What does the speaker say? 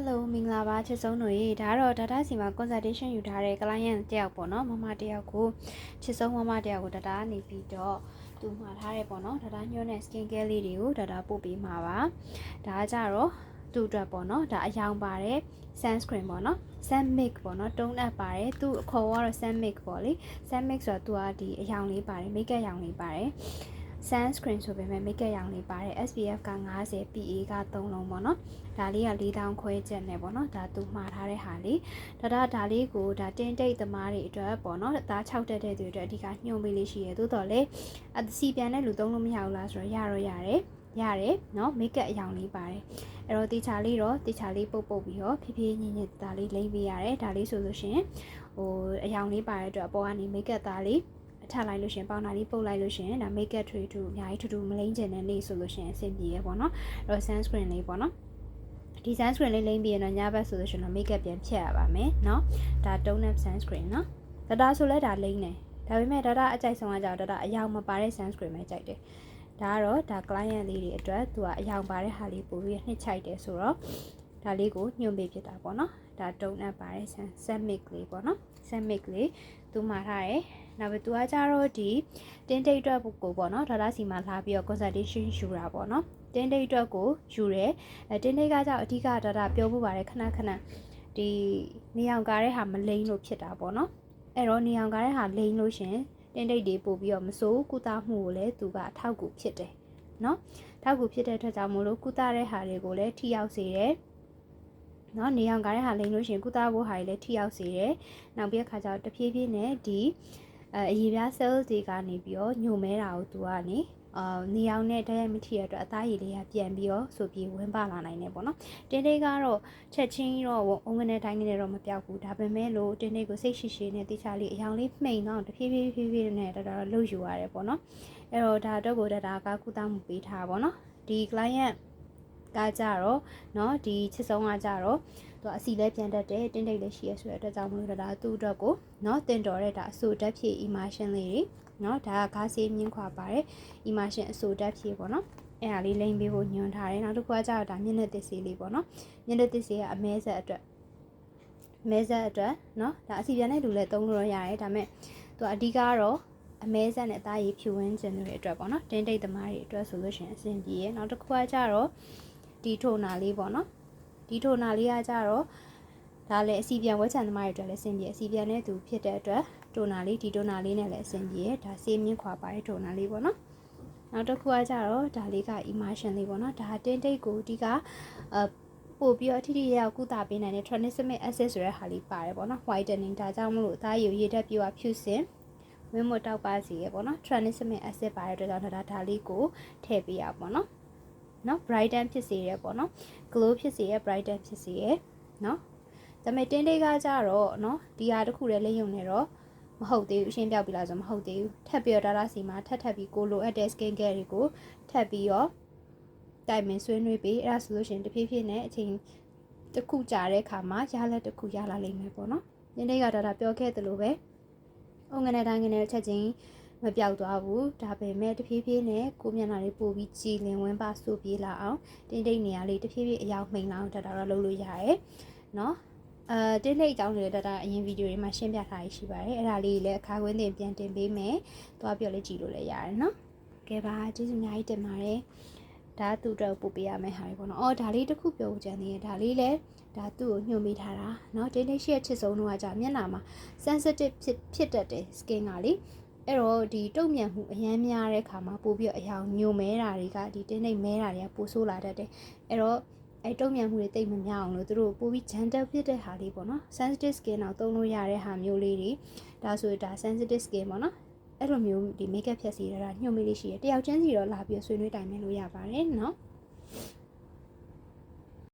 Hello မင်္ဂလာပါချစ်ဆုံးတို့ရေဒါတော့ data စီမှာ consultation ယူထားတဲ့ client တယောက်ပေါ့နော်မမတယောက်ကိုချစ်ဆုံးမမတယောက်ကို data နေပြီးတော့သူမှာထားတယ်ပေါ့နော် data ညွှန်းတဲ့ skin care လေးတွေကို data ပို့ပေးမှာပါဒါကြတော့သူ့အတွက်ပေါ့နော်ဒါအယောင်ပါတယ် sunscreen ပေါ့နော် sun mix ပေါ့နော်တုံးအပ်ပါတယ်သူ့အခေါ်ကတော့ sun mix ပေါ့လေ sun mix ဆိုတော့သူကဒီအယောင်လေးပါတယ် makeup အယောင်လေးပါတယ်sunscreen ဆိုပေမဲ့ makeup ရောင်လေးပါတယ် SPF က50 PA က3လုံးပေါ့နော်ဒါလေးက4000ခွဲချက်နဲ့ပေါ့နော်ဒါသူမှားထားတဲ့ဟာလေးဒါလေးကိုဒါတင်းတိတ်သမားတွေအတွက်ပေါ့နော်ဒါ6တက်တဲ့သူတွေအတွက်အဓိကညှို့ပေးလေးရှိရသို့တော်လေအစီပြန်တဲ့လူသုံးလို့မရဘူးလားဆိုတော့ရတယ်နော် makeup အယောင်လေးပါတယ်အဲ့တော့တေချာလေးပုတ်ပြီးတော့ဖြည်းဖြည်းညင်ဒါလေးလိမ့်ပေးရတယ်ဒါလေးဆိုလို့ရှင်ဟိုအယောင်လေးပါတဲ့အတွက်အပေါ်ကနေ makeup သားလေးထပ်လိုက်လို့ရှင်ပေါင်နာလေးပုတ်လိုက်လို့ရှင်ဒါ makeup tray တူအများကြီးထူမလိမ့်ကျင်တဲ့နေ့ဆိုလို့ရှင်အဆင်ပြေရပေါ့နော်အဲ့တော့ sunscreen လေးပေါ့နော်ဒီ sunscreen လေးလိမ့်ပြီးရင်တော့ညဘက်ဆိုလို့ရှင်တော့ makeup ပြန်ဖြတ်ရပါမယ်เนาะဒါတုံးတဲ့ sunscreen เนาะဒါဆိုလဲဒါလိမ့်နေဒါပေမဲ့ဒါအကြိုက်ဆုံးကကြောက်ဒါအယောင်မပါတဲ့ sunscreen ပဲကြိုက်တယ်ဒါကတော့ဒါ client လေးတွေအတွက်သူကအယောင်ပါတဲ့ဟာလေးပို့ပြီးနှစ်ချိုက်တယ်ဆိုတော့ဒါလေးကိုညွှန်ပေးဖြစ်တာပေါ့နော်ဒါတုံးအပ်ပါတယ် sun mix လေးပေါ့နော် sun mix လေးသူမှာထားတယ်နောက်ပြီးသူကကြတော့ဒီတင်းတိတ်အတွက်ကိုပေါ့နော်ဒါစီမှာလာပြီးတော့ consultation ယူတာပေါ့နော်တင်းတိတ်အတွက်ကိုယူတယ်တင်းတိတ်ကကြောင့်အဓိကဒါပြောဖို့ပါတယ်ခဏဒီနေအောင်ကားတဲ့ဟာမလိမ့်လို့ဖြစ်တာပေါ့နော်အဲ့တော့နေအောင်ကားတဲ့ဟာလိမ့်လို့ရှင်တင်းတိတ်တွေပို့ပြီးတော့မစိုးကုသမှုကိုလည်းသူကအထောက်ကူဖြစ်တယ်နော်ထောက်ကူဖြစ်တဲ့အတွက်ကြောင့်မို့လို့ကုသတဲ့ဟာတွေကိုလည်းထိရောက်စေတယ်နော်နေအောင်ကားတဲ့ဟာလိမ့်လို့ရှင်ကုသဖို့ဟာတွေလည်းထိရောက်စေတယ်နောက်ပြီးအခါကျတော့တဖြည်းဖြည်းနဲ့ဒီအရေပြား cells တွေကနေပြီးတော့ညှို့မဲတာကိုသူကနေနေအောင်နဲ့တိုက်ရိုက်မထိရတဲ့အတွက်အသားရည်လေးကပြန်ပြီးတော့ဆိုပြီးဝင်ပါလာနိုင်တယ်ပေါ့နော်တင်းတိတ်ကတော့ချက်ချင်းတော့အုံငနဲ့တိုင်းနဲ့တော့မပြောက်ဘူးဒါပေမဲ့လို့တင်းတိတ်ကိုစိတ်ရှိနဲ့တိချလေးအယောင်လေးမှိန်တော့တဖြည်းဖြည်းနဲ့တော်လှုပ်ယူရတယ်ပေါ့နော်အဲ့တော့ဒါတော့ကိုဒါကကုသမှုပေးထားပါတော့ဒီ client ကကြတော့เนาะဒီချစ်ဆုံးကကြတော့သူအစီလဲပြန်တတ်တယ်တင်းတိတ်လည်းရှိရဆိုတဲ့အတွက်ကြောင့်မလို့ဒါသူ့အတွက်ကိုเนาะတင်တော်တဲ့ဒါအဆိုတက်ဖြည့် immersion လေးတွေเนาะဒါကကားဆေးမြင့်ခွာပါတယ် immersion အဆိုတက်ဖြည့်ပေါ့နော်အဲ့ဒါလေးလိမ့်ပေးဖို့ညွှန်ထားတယ်နောက်တစ်ခုကကြတော့ဒါမျက်နှာသစ်ဆေးလေးပေါ့နော်မျက်နှာသစ်ဆေးကအမဲဆက်အတွက်เนาะဒါအစီပြန်တဲ့လူလည်းသုံးလို့ရတယ်ဒါပေမဲ့သူအဓိကတော့အမဲဆက်နဲ့အသားရည်ဖြူဝင်းခြင်းတွေအတွက်ပေါ့နော်တင်းတိတ်သမားတွေအတွက်ဆိုလို့ရှိရင်အဆင်ပြေရနောက်တစ်ခုကကြတော့ဒီထိုနာလေးပေါ့နော်ဒီထိုနာလေးကကြတော့ဒါလည်းအစီပြန်ဝဲချန်သမားတွေအတွက်လည်းအဆင်ပြေအစီပြန်နဲ့သူဖြစ်တဲ့အတွက်ထိုနာလေးဒီထိုနာလေးနဲ့လည်းအဆင်ပြေဒါဆေးမြင့်ခွာပါတဲ့ထိုနာလေးပေါ့နော်နောက်တစ်ခုကကြတော့ဒါလေးက immersion လေးပေါ့နော်ဒါတင်းတိတ်ကိုဒီကပို့ပြီးတော့ထိရောက်ကုသပေးနိုင်တဲ့ tranexamic acid ဆိုတဲ့ဟာလေးပါတယ်ပေါ့နော် whitening ဒါကြောင့်မလို့အသားရည်ရတက်ပြီးတော့ဖြူစင်ဝင်းမတောက်ပါစီရပေါ့နော် tranexamic acid ပါတဲ့အတွက်ကြောင့်ဒါလေးကိုထည့်ပေးရပေါ့နော်brighten ဖြစ်စေရပေါ့နော် glow ဖြစ်စေရ brighten ဖြစ်စေရနော်ဒါပေမဲ့တင်းတိတ်ကကြတော့နော်ဒီဟာတစ်ခုလည်းလိမ့်ုံနေတော့မဟုတ်သေးဘူးရှင်းပြပြလာဆိုမဟုတ်သေးဘူးထပ်ပြီးတော့ဒါစီမှာထပ်ပြီးကိုလိုအပ်တဲ့ skin care တွေကိုထပ်ပြီးတော့တိုင်မင်ဆွေးနွေးပြီးအဲ့ဒါဆိုလို့ရှိရင်တဖြည်းဖြည်းနဲ့အချိန်တစ်ခုကြာတဲ့အခါမှာရလက်တစ်ခုရလာလိမ့်မယ်ပေါ့နော်တင်းတိတ်ကဒါပြောခဲ့သလိုပဲအုံငနဲ့တိုင်းငနဲ့ချက်ချင်းမပြောက်သွားဘူးဒါပေမဲ့တဖြည်းဖြည်းနဲ့ကိုမျက်နှာလေးပို့ပြီးကြည်လင်ဝန်းပါဆူပြေးလာအောင်တင်းတိတ်နေရာလေးတဖြည်းဖြည်းအရောက်မှိန်လာအောင်ဒါတော့လုပ်လို့ရတယ်နော်တင်းတိတ်အကြောင်းတွေဒါအရင်ဗီဒီယိုတွေမှာရှင်းပြထားရရှိပါတယ်အဲ့ဒါလေးလည်းအခါခွင်းတင်ပြန်တင်ပေးမယ်သွားပြောလေးကြည့်လို့လည်းရတယ်နော်ကဲပါကျေးဇူးအများကြီးတင်ပါတယ်ဒါသူ့အတွက်ပို့ပေးရမယ့်ဟာတွေပေါ့နော်အော်ဒါလေးတစ်ခုပြောကြတယ်ဒါလေးလည်းဒါသူ့ကိုညှို့မိထားတာเนาะတင်းတိတ်ရှိရဲ့ချစ်ဆုံးတော့ကမျက်နှာမှာ sensitive ဖြစ်တတ်တယ် skin ကလေအဲ့တော့ဒီတုံ့ပြန်မှုအရန်များတဲ့ခါမှာပို့ပြီးအယောင်ညိုမဲတာတွေကဒီတင်းတိတ်မဲတာတွေကပိုဆိုးလာတတ်တယ်အဲ့တော့အဲ့တုံ့ပြန်မှုတွေတိတ်မများအောင်လို့သူတို့ပို့ပြီး gentle ဖြစ်တဲ့ဟာလေးပေါ့နော် sensitive skin တော့သုံးလို့ရတဲ့ဟာမျိုးလေးတွေဒါဆိုဒါ sensitive skin ပေါ့နော်အဲ့လိုမျိုးဒီ makeup ဖြတ်စီတာညှို့မိလေးရှိရတယောက်ချင်းစီတော့လာပြီးဆွေးနွေးတိုင်ပင်လို့ရပါတယ်เนาะ